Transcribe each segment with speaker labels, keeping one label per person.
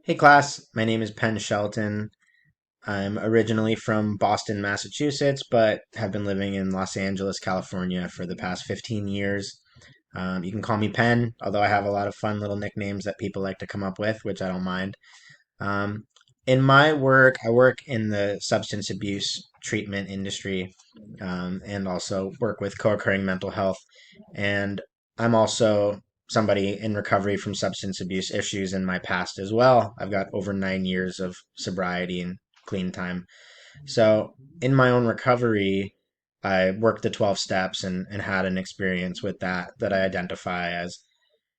Speaker 1: Hey class, my name is Penn Shelton. I'm originally from Boston, Massachusetts, but have been living in Los Angeles, California for the past 15 years. You can call me Penn, although I have a lot of fun little nicknames that people like to come up with, which I don't mind. Um, in my work, I work in the substance abuse treatment industry, and also work with co-occurring mental health. And I'm also somebody in recovery from substance abuse issues in my past as well. I've got over 9 years of sobriety and clean time. So in my own recovery, I worked the 12 steps and had an experience with that I identify as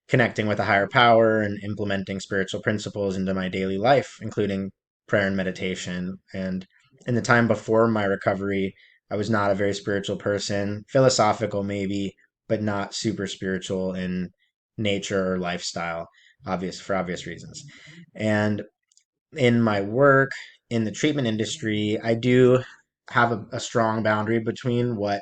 Speaker 1: connecting with a higher power and implementing spiritual principles into my daily life, including prayer and meditation. And in the time before my recovery, I was not a very spiritual person, philosophical maybe, but not super spiritual in nature or lifestyle, obvious for obvious reasons. And in my work in the treatment industry, I do have a strong boundary between what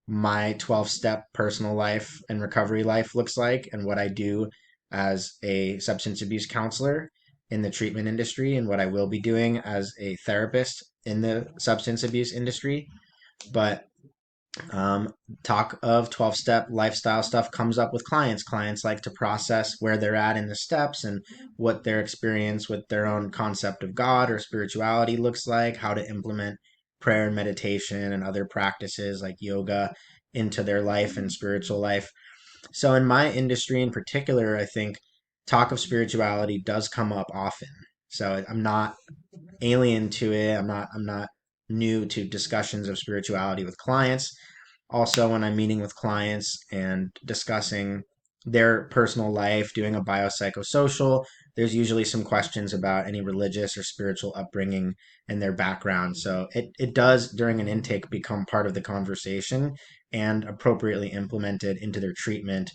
Speaker 1: my 12-step personal life and recovery life looks like and what I do as a substance abuse counselor in the treatment industry and what I will be doing as a therapist in the substance abuse industry. But um, talk of 12-step lifestyle stuff comes up with clients. Clients like to process where they're at in the steps and what their experience with their own concept of God or spirituality looks like, how to implement prayer and meditation and other practices like yoga into their life and spiritual life. So, in my industry in particular, I think talk of spirituality does come up often. So, I'm not alien to it. I'm not new to discussions of spirituality with clients. Also, when I'm meeting with clients and discussing their personal life, doing a biopsychosocial, there's usually some questions about any religious or spiritual upbringing and their background. So it does during an intake become part of the conversation and appropriately implemented into their treatment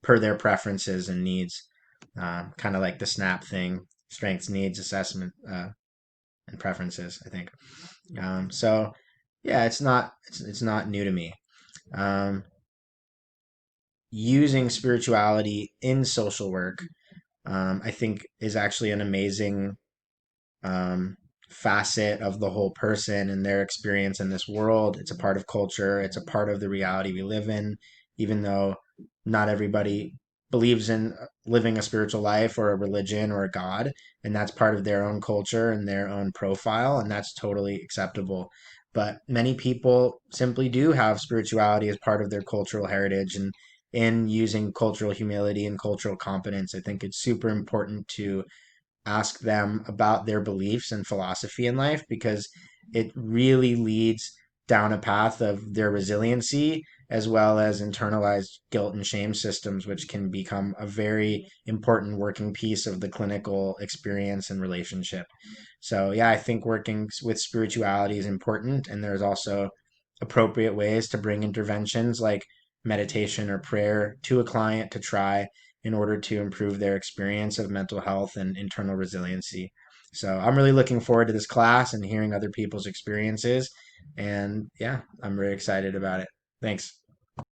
Speaker 1: per their preferences and needs. Kind of like the SNAP thing, strengths, needs, assessment, and preferences, I think. So yeah, it's not new to me. Um, Using spirituality in social work, I think, is actually an amazing um, facet of the whole person and their experience in this world. It's a part of culture, it's a part of the reality we live in, even though not everybody believes in living a spiritual life or a religion or a God. And that's part of their own culture and their own profile, and that's totally acceptable. But many people simply do have spirituality as part of their cultural heritage. And in using cultural humility and cultural competence, I think it's super important to ask them about their beliefs and philosophy in life because it really leads down a path of their resiliency as well as internalized guilt and shame systems, which can become a very important working piece of the clinical experience and relationship. So, yeah, I think working with spirituality is important, and there's also appropriate ways to bring interventions like meditation or prayer to a client to try in order to improve their experience of mental health and internal resiliency. So I'm really looking forward to this class and hearing other people's experiences. And yeah, I'm very excited about it. Thanks.